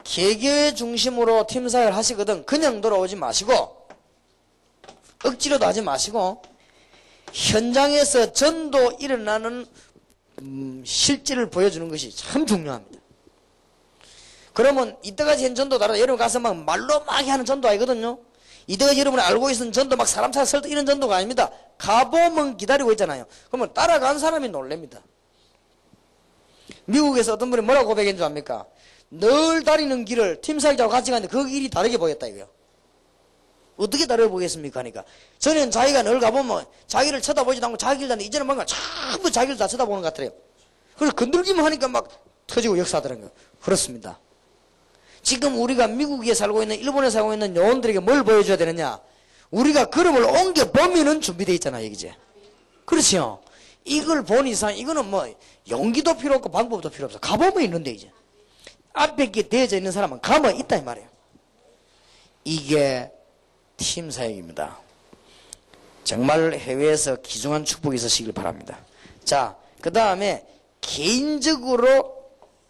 개교회 중심으로 팀사역을 하시거든 그냥 돌아오지 마시고 억지로도 하지 마시고 현장에서 전도 일어나는 실제를 보여주는 것이 참 중요합니다. 그러면 이때까지 한 전도 다르다. 여러분 가서 막 말로 막 하는 전도 아니거든요. 이때까지 여러분이 알고 있는 전도 막 사람 찾아 설득 이런 전도가 아닙니다. 가보면 기다리고 있잖아요. 그러면 따라간 사람이 놀랍니다. 미국에서 어떤 분이 뭐라고 고백한 줄 압니까? 늘 다니는 길을 팀사역자하고 같이 가는데 그 길이 다르게 보였다 이거요. 어떻게 다르게 보겠습니까? 하니까 전에는 자기가 늘 가보면 자기를 쳐다보지도 않고 자기 길 다니는데 이제는 뭔가 전부 자기를 다 쳐다보는 것 같아요. 그래서 건들기만 하니까 막 터지고 역사하더라고요. 그렇습니다. 지금 우리가 미국에 살고 있는 일본에 살고 있는 요원들에게 뭘 보여줘야 되느냐? 우리가 그름을 옮겨 보면은 준비되어 있잖아요. 이제 그렇지요. 이걸 본 이상 이거는 뭐 용기도 필요 없고 방법도 필요 없어. 가보면 있는데 이제 앞에 게 대져 있는 사람은 가면 있다 이 말이에요. 이게 팀 사역입니다. 정말 해외에서 귀중한 축복이 있으시길 바랍니다. 자, 그 다음에 개인적으로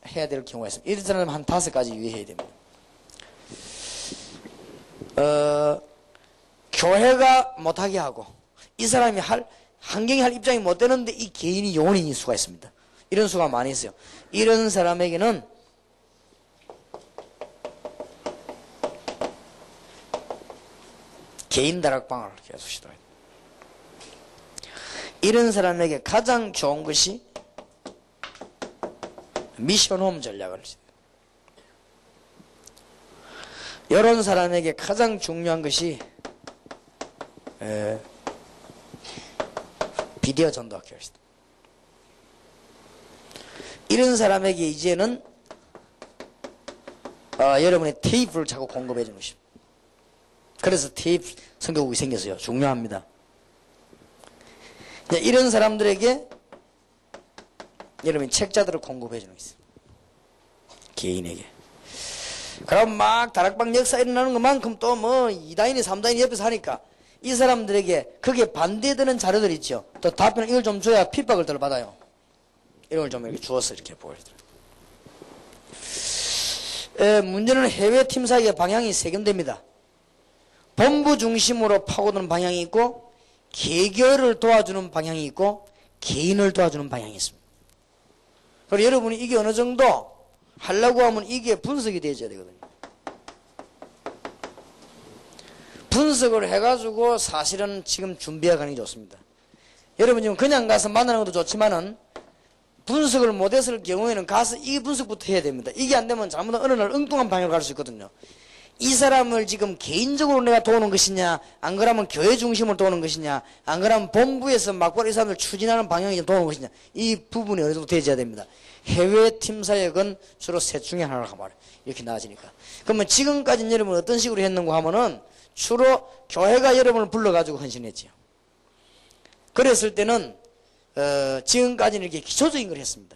해야 될 경우가 있습니다. 이런 사람 한 5가지 유의해야 됩니다. 교회가 못하게 하고 이 사람이 환경이 할 입장이 못 되는데 이 개인이 요원인 수가 있습니다. 이런 수가 많이 있어요. 이런 사람에게는 개인 다락방을 계속 시도해요. 이런 사람에게 가장 좋은 것이 미션홈 전략을 시도해요. 이런 사람에게 가장 중요한 것이 비디오 전도학교를 시도해요. 이런 사람에게 이제는 여러분의 테이프를 자꾸 공급해 주는 것입니다. 그래서 테이프 선교국이 생겼어요. 중요합니다. 이런 사람들에게 여러분이 책자들을 공급해 주는 것이죠. 개인에게. 그럼 막 다락방 역사 일어나는 것만큼 또 뭐 2단이니 3단이니 옆에서 하니까 이 사람들에게 그게 반대되는 자료들 있죠. 또 답변을 이걸 좀 줘야 핍박을 덜 받아요. 이런 걸 좀 이렇게 주어서 이렇게 보여드려요. 문제는 해외 팀 사이의 방향이 세견됩니다. 본부 중심으로 파고드는 방향이 있고 개교를 도와주는 방향이 있고 개인을 도와주는 방향이 있습니다. 그리고 여러분이 이게 어느 정도 하려고 하면 이게 분석이 되어야 되거든요. 분석을 해가지고 사실은 지금 준비해가는 게 좋습니다. 여러분 지금 그냥 가서 만나는 것도 좋지만은 분석을 못했을 경우에는 가서 이 분석부터 해야 됩니다. 이게 안 되면 잘못하면 어느 날 엉뚱한 방향으로 갈 수 있거든요. 이 사람을 지금 개인적으로 내가 도우는 것이냐, 안 그러면 교회 중심으로 도우는 것이냐, 안 그러면 본부에서 막바로 이 사람을 추진하는 방향이 도우는 것이냐, 이 부분이 어느 정도 되어야 됩니다. 해외 팀 사역은 주로 셋 중에 하나를 하면 이렇게 나아지니까. 그러면 지금까지는 여러분 어떤 식으로 했는가 하면은 주로 교회가 여러분을 불러가지고 헌신했지요. 그랬을 때는 지금까지는 이렇게 기초적인 걸 했습니다.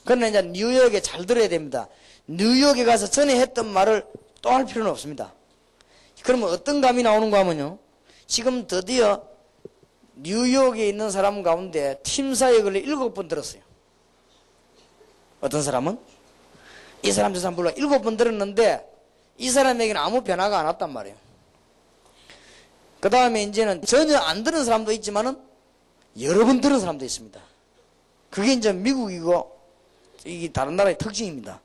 그러나 이제 뉴욕에 잘 들어야 됩니다. 뉴욕에 가서 전에 했던 말을 또 할 필요는 없습니다. 그러면 어떤 감이 나오는가 하면요. 지금 드디어 뉴욕에 있는 사람 가운데 팀 사역을 7번 들었어요. 어떤 사람은? 이 사람 저 사람 불러 7번 들었는데 이 사람에게는 아무 변화가 안 왔단 말이에요. 그 다음에 이제는 전혀 안 들은 사람도 있지만은 여러 번 들은 사람도 있습니다. 그게 이제 미국이고 이게 다른 나라의 특징입니다.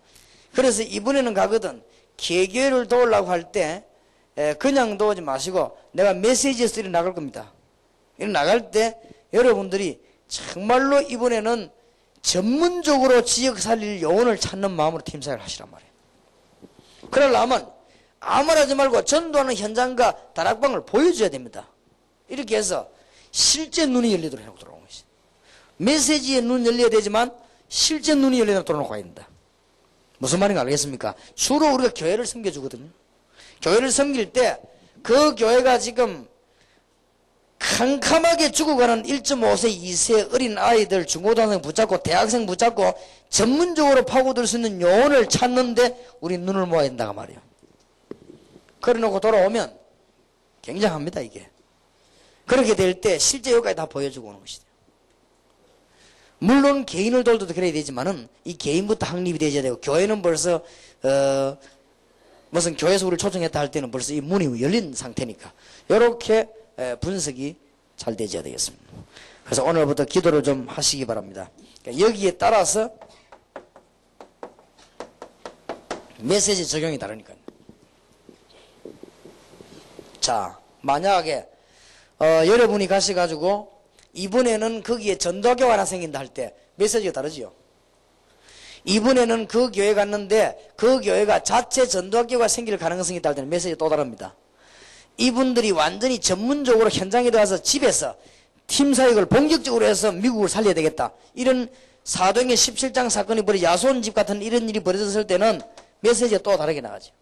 그래서 이번에는 가거든 개교회를 도우려고 할 때 그냥 도우지 마시고 내가 메시지에서 이리 나갈 겁니다. 이리 나갈 때 여러분들이 정말로 이번에는 전문적으로 지역 살릴 요원을 찾는 마음으로 팀사역을 하시란 말이에요. 그러려면 아무 말 하지 말고 전도하는 현장과 다락방을 보여줘야 됩니다. 이렇게 해서 실제 눈이 열리도록 해놓고 돌아오는 것이죠. 메시지에 눈 열려야 되지만 실제 눈이 열리도록 돌아놓고 가야 된다. 무슨 말인가 알겠습니까? 주로 우리가 교회를 섬겨주거든요. 교회를 섬길 때 그 교회가 지금 캄캄하게 죽어가는 1.5세, 2세 어린 아이들, 중고등학생 붙잡고 대학생 붙잡고 전문적으로 파고들 수 있는 요원을 찾는데 우리 눈을 모아야 된다고 말이에요. 그래놓고 돌아오면 굉장합니다, 이게. 그렇게 될 때 실제 여기까지 다 보여주고 오는 것이죠. 물론 개인을 돌도 그래야 되지만은 이 개인부터 확립이 되어야 되고, 교회는 벌써 무슨 교회에서 우리를 초청했다 할 때는 벌써 이 문이 열린 상태니까 이렇게 분석이 잘 되어야 되겠습니다. 그래서 오늘부터 기도를 좀 하시기 바랍니다. 그러니까 여기에 따라서 메시지 적용이 다르니까요. 자, 만약에 여러분이 가셔가지고 이번에는 거기에 전도교가 하나 생긴다 할 때 메시지가 다르지요. 이번에는 그 교회 갔는데 그 교회가 자체 전도학교가 생길 가능성이 있다 할 때는 메시지가 또 다릅니다. 이분들이 완전히 전문적으로 현장에 들어가서 집에서 팀 사역을 본격적으로 해서 미국을 살려야 되겠다. 이런 사도행전 17장 사건이 벌어져 야손 집 같은 이런 일이 벌어졌을 때는 메시지가 또 다르게 나가죠.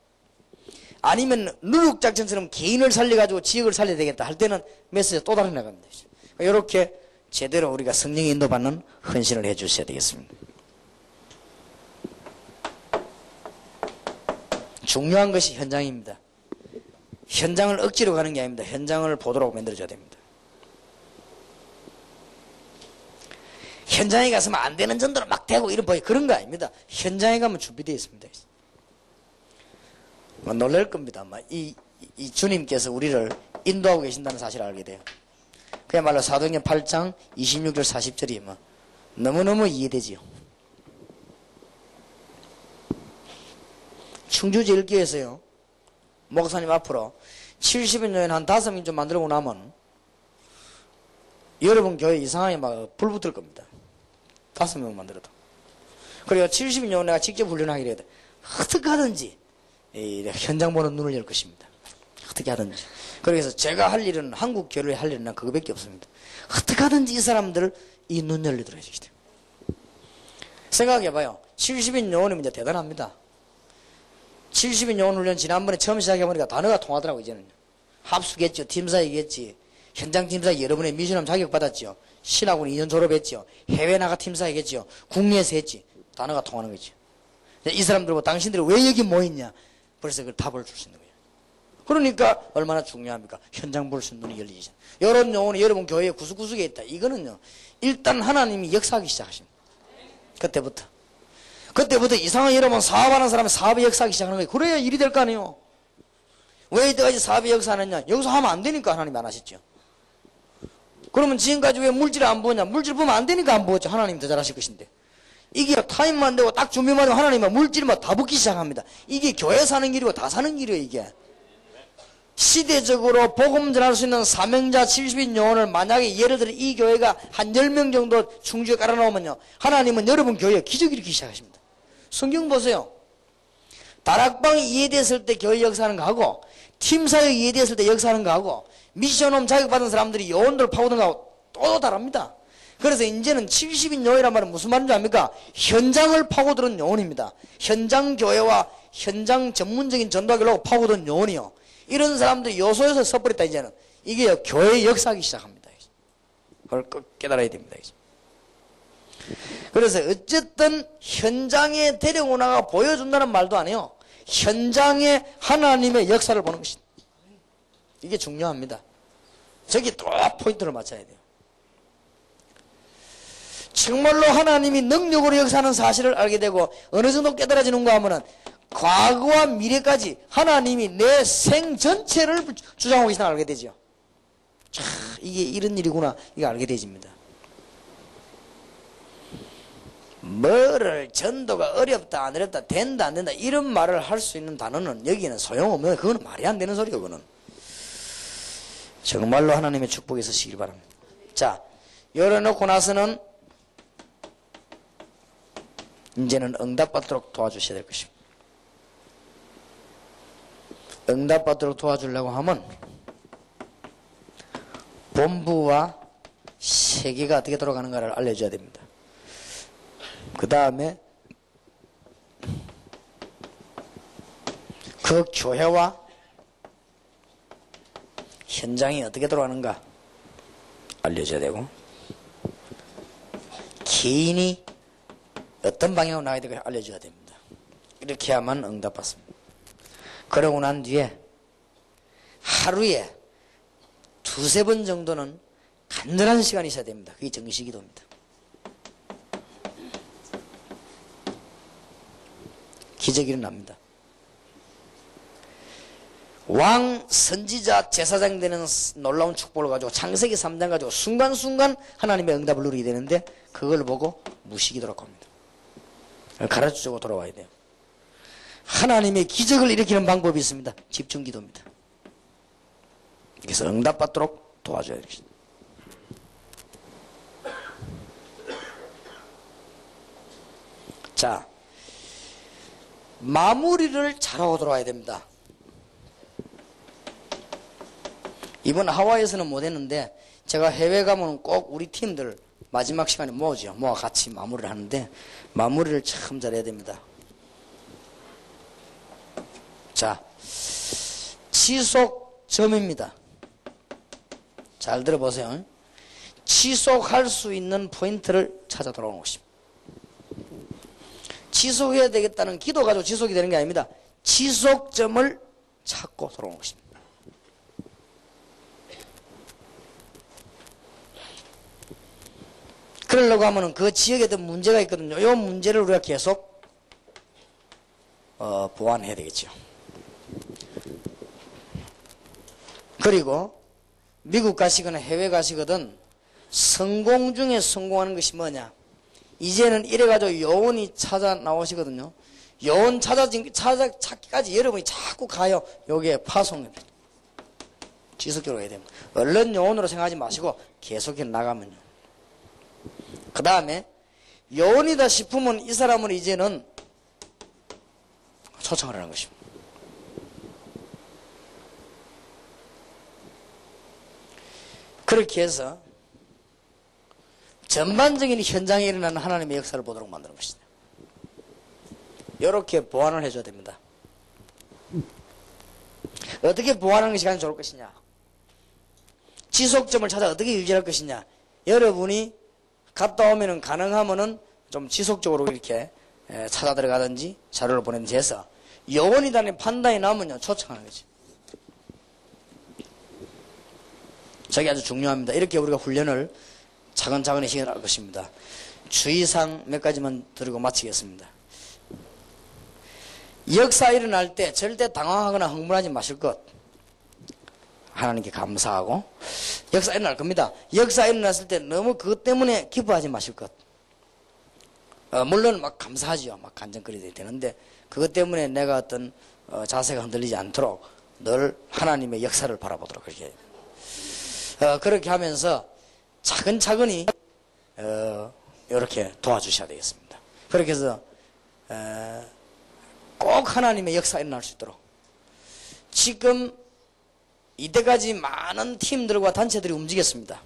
아니면 누룩작전처럼 개인을 살려가지고 지역을 살려야 되겠다 할 때는 메시지가 또 다르게 나갑니다. 이렇게 제대로 우리가 성령의 인도받는 헌신을 해 주셔야 되겠습니다. 중요한 것이 현장입니다. 현장을 억지로 가는 게 아닙니다. 현장을 보도록 만들어줘야 됩니다. 현장에 가서는 안 되는 전도를 막 대고 이런 그런 거 아닙니다. 현장에 가면 준비되어 있습니다. 놀랄 겁니다. 이 주님께서 우리를 인도하고 계신다는 사실을 알게 돼요. 그야말로 사도행전 8장 26절 40절이 너무너무 이해되지요. 충주제일교회에서요, 목사님 앞으로 70여 년 한 5명 좀 만들고 나면 여러분 교회 이상하게 불 붙을 겁니다. 5명 만들어도. 그리고 70년 내가 직접 훈련하기로 해도 어떻게 하든지 현장 보는 눈을 열 것입니다. 어떻게 하든지. 그래서 제가 할 일은 한국 교회를 할 일은 그거밖에 없습니다. 어떻게 하든지 이 사람들을 이 눈 열리도록 해주시죠. 생각해봐요. 70인 요원이면 이제 대단합니다. 70인 요원 훈련 지난번에 처음 시작해보니까 단어가 통하더라고. 이제는 합수겠죠. 팀사이겠지. 현장 팀사이 여러분의 미션함 자격받았죠. 신학원 2년 졸업했죠. 해외 나가 팀사이겠죠. 국내에서 했지. 단어가 통하는 거죠. 이 사람들 당신들이 왜 여기 모였냐, 벌써 그 답을 줄 수 있는 거예요. 그러니까 얼마나 중요합니까? 현장 볼 수 있는 눈이 열리죠. 이런 요원이 여러분 교회에 구석구석에 있다. 이거는요, 일단 하나님이 역사하기 시작하십니다. 그때부터 이상한 여러분 사업하는 사람이 사업의 역사하기 시작하는 거예요. 그래야 일이 될 거 아니에요. 왜 이때까지 사업의 역사하느냐? 여기서 하면 안 되니까 하나님이 안 하셨죠. 그러면 지금까지 왜 물질을 안 보냐? 물질 보면 안 되니까 안 보았죠. 하나님이 더 잘하실 것인데. 이게 타임만 되고 딱 준비만 하면 하나님은 물질만 다 붙기 시작합니다. 이게 교회 사는 길이고 다 사는 길이에요, 이게. 시대적으로 복음 전할 수 있는 사명자 70인 요원을 만약에 예를 들어 이 교회가 한 10명 정도 충주에 깔아놓으면요, 하나님은 여러분 교회에 기적을 일으키기 시작하십니다. 성경 보세요. 다락방이 이해됐을 때 교회 역사하는 거하고, 팀사역이 이해됐을 때 역사하는 거하고, 미션홈 자격받은 사람들이 요원들 파고든 거하고 또 다릅니다. 그래서 이제는 70인 요원이란 말은 무슨 말인지 압니까? 현장을 파고드는 요원입니다. 현장 교회와 현장 전문적인 전도하기로 파고드는 요원이요. 이런 사람들이 요소에서 섣버렸다. 이제는 이게 교회의 역사하기 시작합니다. 그걸 꼭 깨달아야 됩니다. 그래서 어쨌든 현장에 데려오나가 보여준다는 말도 안 해요. 현장에 하나님의 역사를 보는 것입니다. 이게 중요합니다. 저기 또 포인트를 맞춰야 돼요. 정말로 하나님이 능력으로 역사하는 사실을 알게 되고 어느 정도 깨달아지는가 하면은 과거와 미래까지 하나님이 내 생 전체를 주장하고 계시다는 걸 알게 되죠. 자, 이게 이런 일이구나. 이거 알게 되집니다. 뭐를 전도가 어렵다 안 어렵다 된다 안 된다 이런 말을 할 수 있는 단어는 여기는 소용없는, 그거는 말이 안 되는 소리예요. 그거는 정말로 하나님의 축복이 있으시길 바랍니다. 자, 열어놓고 나서는 이제는 응답받도록 도와주셔야 될 것입니다. 응답받도록 도와주려고 하면 본부와 세계가 어떻게 돌아가는가를 알려줘야 됩니다. 그 다음에 그 교회와 현장이 어떻게 돌아가는가 알려줘야 되고, 개인이 어떤 방향으로 나가야 될까 알려줘야 됩니다. 이렇게 해야만 응답받습니다. 그러고 난 뒤에 하루에 두세 번 정도는 간절한 시간이 있어야 됩니다. 그게 정시기도입니다. 기적이 일어납니다. 왕, 선지자, 제사장 되는 놀라운 축복을 가지고 창세기 3장 가지고 순간순간 하나님의 응답을 누리게 되는데, 그걸 보고 무시기도라고 합니다. 가르쳐주고 돌아와야 돼요. 하나님의 기적을 일으키는 방법이 있습니다. 집중기도입니다. 그래서 응답받도록 도와줘야 됩니다. 자, 마무리를 잘하고 돌아와야 됩니다. 이번 하와이에서는 못했는데, 제가 해외 가면 꼭 우리 팀들 마지막 시간에 모으죠. 모아 같이 마무리를 하는데, 마무리를 참 잘해야 됩니다. 자, 지속점입니다. 잘 들어보세요. 지속할 수 있는 포인트를 찾아 돌아오는 것입니다. 지속해야 되겠다는 기도 가지고 지속이 되는 게 아닙니다. 지속점을 찾고 돌아오는 것입니다. 그러려고 하면 그 지역에 어떤 문제가 있거든요. 이 문제를 우리가 계속 보완해야 되겠죠. 그리고 미국 가시거나 해외 가시거든 성공 중에 성공하는 것이 뭐냐? 이제는 이래가지고 요원이 찾아 나오시거든요. 요원 찾기까지 여러분이 자꾸 가요. 요게 파송입니다. 지속적으로 해야 됩니다. 얼른 요원으로 생각하지 마시고 계속해 나가면요. 그 다음에 요원이다 싶으면 이 사람은 이제는 초청을 하는 것입니다. 그렇게 해서 전반적인 현장에 일어나는 하나님의 역사를 보도록 만드는 것이다. 이렇게 보완을 해줘야 됩니다. 어떻게 보완하는 것이 가장 좋을 것이냐? 지속점을 찾아 어떻게 유지할 것이냐? 여러분이 갔다 오면은 가능하면은 좀 지속적으로 이렇게 찾아 들어가든지 자료를 보내든지 해서 요원이라는 판단이 나오면요 초청하는 거지. 저게 아주 중요합니다. 이렇게 우리가 훈련을 차근차근히 시행할 것입니다. 주의사항 몇 가지만 드리고 마치겠습니다. 역사 일어날 때 절대 당황하거나 흥분하지 마실 것. 하나님께 감사하고 역사 일어날 겁니다. 역사 일어났을 때 너무 그것 때문에 기뻐하지 마실 것. 물론 막 감사하죠. 막 간증거려야 되는데 그것 때문에 내가 어떤 자세가 흔들리지 않도록 늘 하나님의 역사를 바라보도록 그렇게 하면서 차근차근히 이렇게 도와주셔야 되겠습니다. 그렇게 해서 꼭 하나님의 역사가 일어날 수 있도록 지금 이때까지 많은 팀들과 단체들이 움직였습니다.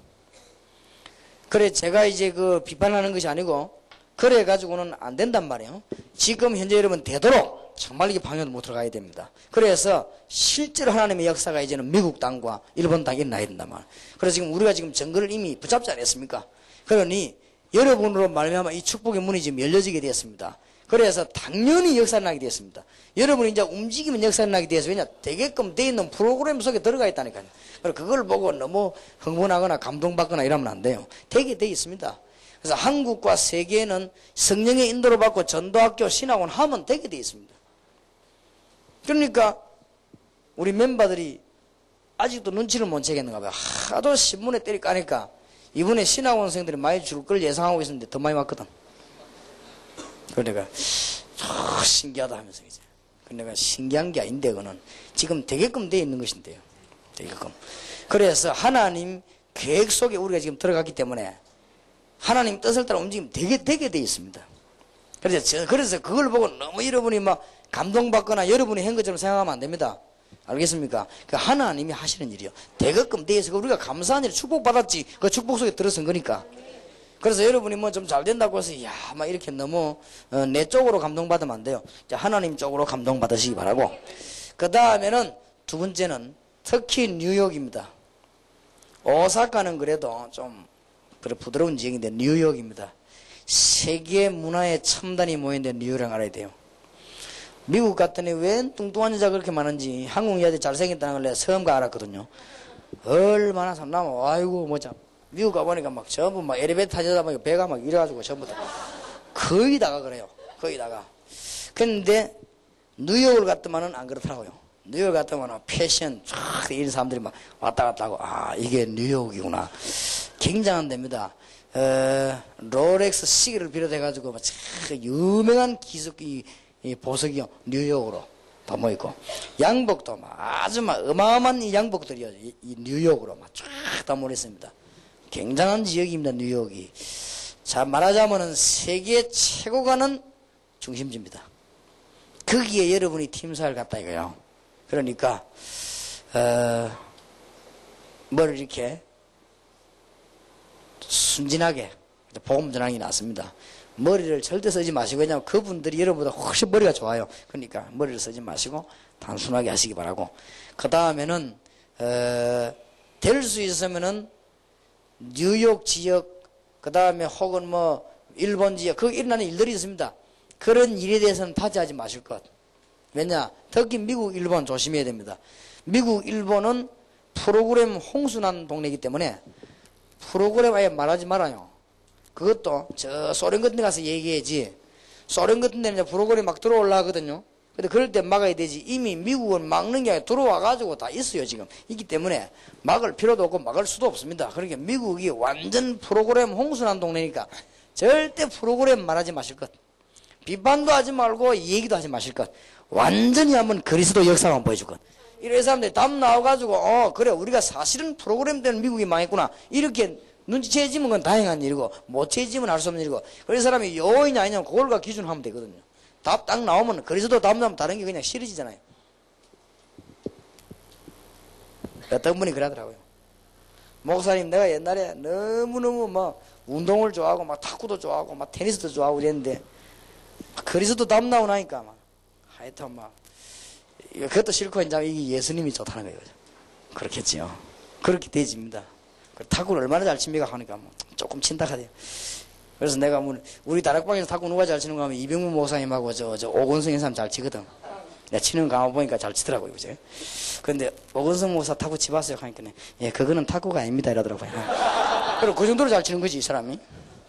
그래 제가 이제 그 비판하는 것이 아니고 그래 가지고는 안 된단 말이에요. 지금 현재 여러분 되도록 정말 이게 방향도 못 들어가야 됩니다. 그래서 실제로 하나님의 역사가 이제는 미국 땅과 일본 땅에 일어나야 된단 말이에요. 그래서 지금 우리가 지금 정글을 이미 붙잡지 않았습니까? 그러니 여러분으로 말미암아 이 축복의 문이 지금 열려지게 되었습니다. 그래서 당연히 역사를 나게 되었습니다. 여러분이 이제 움직이면 역사를 나게 되어서 왜냐? 되게끔 돼 있는 프로그램 속에 들어가 있다니까요. 그래서 그걸 보고 너무 흥분하거나 감동받거나 이러면 안 돼요. 되게 돼 있습니다. 그래서 한국과 세계는 성령의 인도를 받고 전도학교 신학원 하면 되게 돼 있습니다. 그러니까 우리 멤버들이 아직도 눈치를 못 채겠는가 봐요. 하도 신문에 때리 까니까 이번에 신학원생들이 많이 줄 걸 예상하고 있었는데 더 많이 왔거든. 그러니까 신기하다 하면서 이제 내가 신기한 게 아닌데 그거는 지금 되게끔 돼 있는 것인데요. 되게끔. 그래서 하나님 계획 속에 우리가 지금 들어갔기 때문에 하나님 뜻을 따라 움직이면 되게 돼 있습니다. 그래서 그걸 보고 너무 여러분이 막 감동받거나 여러분이 한 것처럼 생각하면 안 됩니다. 알겠습니까? 그 하나님이 하시는 일이요. 되게끔 돼 있어. 우리가 감사한 일 축복받았지. 그 축복 속에 들어선 거니까. 그래서 여러분이 뭐 좀 잘 된다고 해서 야, 막 이렇게 너무 내 쪽으로 감동받으면 안 돼요. 하나님 쪽으로 감동받으시기 바라고. 그 다음에는 두 번째는 특히 뉴욕입니다. 오사카는 그래도 좀 그래 부드러운 지역인데 뉴욕입니다. 세계 문화의 첨단이 모이는데 뉴욕이랑 알아야 돼요. 미국 갔더니 왜 뚱뚱한 여자 그렇게 많은지 한국 여자들 잘생겼다는 걸 내가 처음 가 알았거든요. 얼마나 삼나면 아이고 뭐자 미국 가보니까 막 전부 막 엘리베이터 타려다 보니까 배가 막 이래가지고 전부 다 거의 다가 그래요. 거의 다가. 근데 뉴욕을 갔더만은 안 그렇더라고요. 뉴욕 갔더만은 패션 쫙 이런 사람들이 막 왔다 갔다 하고 아 이게 뉴욕이구나. 굉장한 데입니다. 롤렉스 시계를 비롯해가지고 막 유명한 기숙이 이 보석이요 뉴욕으로 다 모이고 양복도 막 아주 막 어마어마한 이 양복들이요 이 뉴욕으로 막 쫙 다 모였습니다. 굉장한 지역입니다. 뉴욕이. 자 말하자면은 세계 최고 가는 중심지입니다. 거기에 여러분이 팀사를 갔다 이거요. 그러니까 뭘 이렇게 순진하게 복음 전환이 났습니다. 머리를 절대 쓰지 마시고 왜냐하면 그분들이 여러분보다 훨씬 머리가 좋아요. 그러니까 머리를 쓰지 마시고 단순하게 하시기 바라고. 그 다음에는 될 수 있으면은 뉴욕 지역 그 다음에 혹은 뭐 일본 지역 그 일어나는 일들이 있습니다. 그런 일에 대해서는 타지하지 마실 것. 왜냐 특히 미국 일본 조심해야 됩니다. 미국 일본은 프로그램 홍수난 동네이기 때문에 프로그램 아예 말하지 말아요. 그것도 저 소련 같은 데 가서 얘기해야지. 소련 같은 데는 프로그램이 막 들어올라 하거든요. 근데 그럴 때 막아야 되지. 이미 미국은 막는 게 아니라 들어와가지고 다 있어요 지금. 있기 때문에 막을 필요도 없고 막을 수도 없습니다. 그러니까 미국이 완전 프로그램 홍수난 동네니까 절대 프로그램 말하지 마실 것. 비판도 하지 말고 얘기도 하지 마실 것. 완전히 한번 그리스도 역사만 보여줄 것. 이런 사람들이 답 나와가지고 그래 우리가 사실은 프로그램 때는 미국이 망했구나 이렇게 눈치채지면 그건 다행한 일이고 못 채지면 알 수 없는 일이고 그런 사람이 요인이 아니냐면 그걸가 기준하면 되거든요. 답 딱 나오면 그리스도 답 나오면 다른 게 그냥 싫어지잖아요. 어떤 분이 그러더라고요. 목사님 내가 옛날에 너무너무 막 운동을 좋아하고 막 탁구도 좋아하고 막 테니스도 좋아하고 그랬는데 그리스도 답 나오나니까 막 하여튼 막 그것도 싫고 이제 이게 예수님이 좋다는 거예요. 그렇겠지요. 그렇게 되집니다. 탁구를 얼마나 잘 칩니까 하니까 뭐 조금 친다 하대요. 그래서 내가 뭐 우리 다락방에서 탁구 누가 잘 치는 거 하면 이병문 목사님하고 저 오건성 사람 잘 치거든. 내가 치는 거 보니까 잘 치더라고요. 그제? 근데 오건성 목사 탁구 치봤어요 하니까 예 그거는 탁구가 아닙니다 이러더라고요. 그리고 그 정도로 잘 치는 거지 이 사람이.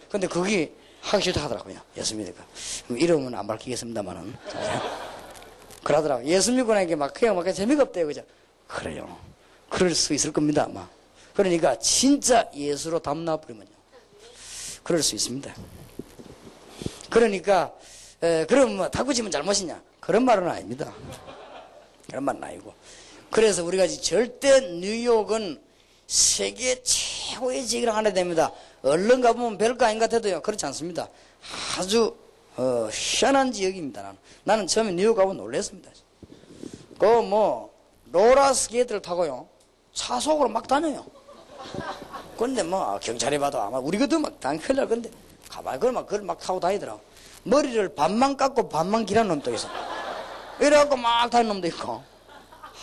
근데 그게 하기 싫다 하더라고요. 예수 믿으니까. 이름은 안 밝히겠습니다만은. 그러더라고요. 예수 믿고 나니까 막 그냥 막 재미가 없대요. 그죠? 그래요. 그럴 수 있을 겁니다 아마. 그러니까 진짜 예수로 담나버리면요. 그럴 수 있습니다. 그러니까 그럼 뭐 탁구 치면 잘못이냐? 그런 말은 아닙니다. 그런 말은 아니고. 그래서 우리가 절대 뉴욕은 세계 최고의 지역이라 하나 됩니다. 얼른 가보면 별거 아닌 것 같아도요. 그렇지 않습니다. 아주 희한한 지역입니다. 나는 처음에 뉴욕 가보면 놀랐습니다. 그 뭐 롤러스케이트를 타고요. 차 속으로 막 다녀요. 근데 뭐 경찰이 봐도 아마 우리 것도 막 큰일 날 건데 가만히 그걸 막 타고 다니더라고. 머리를 반만 깎고 반만 기란 놈도 있어. 이래갖고 막 다니는 놈도 있고.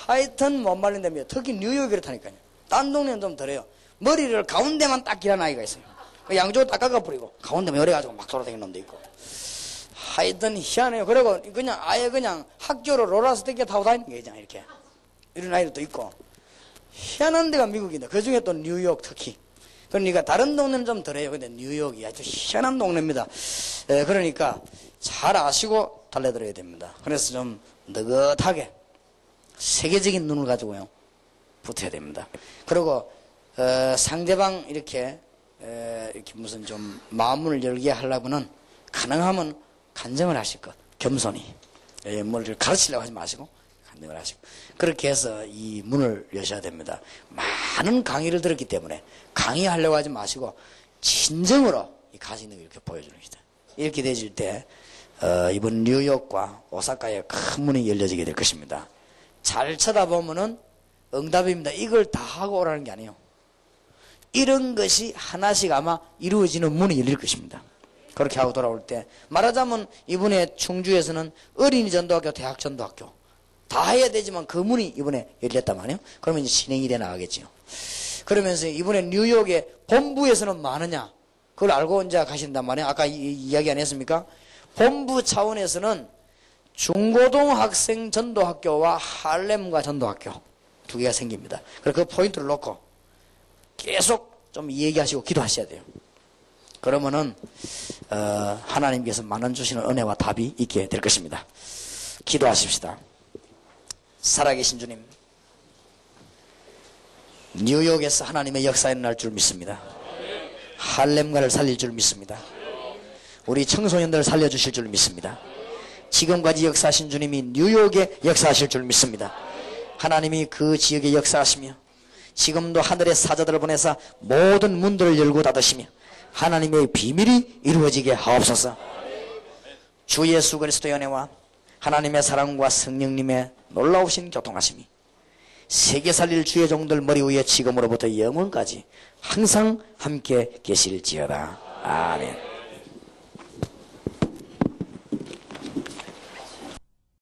하여튼 못 말린다며. 특히 뉴욕이 그렇다니까요. 딴 동네는 좀 덜해요. 머리를 가운데만 딱 기란 아이가 있어요. 양쪽으로 딱 깎아버리고 가운데만 열어가지고 막 돌아다니는 놈도 있고. 하여튼 희한해요. 그리고 그냥 아예 그냥 학교로 롤러스케이트 타고 다니는 게 그냥 이렇게. 이런 아이들도 있고. 희한한 데가 미국인데 그 중에 또 뉴욕 특히. 그러니까 다른 동네는 좀 덜해요. 근데 뉴욕이 아주 희한한 동네입니다. 그러니까 잘 아시고 달려들어야 됩니다. 그래서 좀 느긋하게 세계적인 눈을 가지고요 붙어야 됩니다. 그리고 상대방 이렇게 무슨 좀 마음을 열게 하려고는 가능하면 간증을 하실 것. 겸손히. 뭘 가르치려고 하지 마시고 간증을 하시고. 그렇게 해서 이 문을 여셔야 됩니다. 많은 강의를 들었기 때문에 강의하려고 하지 마시고 진정으로 이 가지 있는 걸 이렇게 보여주는 것이다. 이렇게 되질 때 이번 뉴욕과 오사카에 큰 문이 열려지게 될 것입니다. 잘 쳐다보면은 응답입니다. 이걸 다 하고 오라는 게 아니에요. 이런 것이 하나씩 아마 이루어지는 문이 열릴 것입니다. 그렇게 하고 돌아올 때 말하자면 이번에 충주에서는 어린이 전도학교, 대학 전도학교 다 해야 되지만 그 문이 이번에 열렸단 말이에요. 그러면 이제 진행이 돼 나가겠죠. 그러면서 이번에 뉴욕의 본부에서는 많으냐? 그걸 알고 이제 가신단 말이에요. 아까 이야기 안 했습니까? 본부 차원에서는 중고등학생 전도학교와 할렘과 전도학교 두 개가 생깁니다. 그래서 그 포인트를 놓고 계속 좀 얘기하시고 기도하셔야 돼요. 그러면은 하나님께서 많은 주시는 은혜와 답이 있게 될 것입니다. 기도하십시다. 살아계신 주님, 뉴욕에서 하나님의 역사 일어날 줄 믿습니다. 할렘가를 살릴 줄 믿습니다. 우리 청소년들을 살려주실 줄 믿습니다. 지금까지 역사하신 주님이 뉴욕에 역사하실 줄 믿습니다. 하나님이 그 지역에 역사하시며 지금도 하늘의 사자들을 보내사 모든 문들을 열고 닫으시며 하나님의 비밀이 이루어지게 하옵소서. 주 예수 그리스도의 은혜와 하나님의 사랑과 성령님의 놀라우신 교통하심이 세계 살릴 주의 종들 머리 위에 지금으로부터 영원까지 항상 함께 계실지어다. 아멘.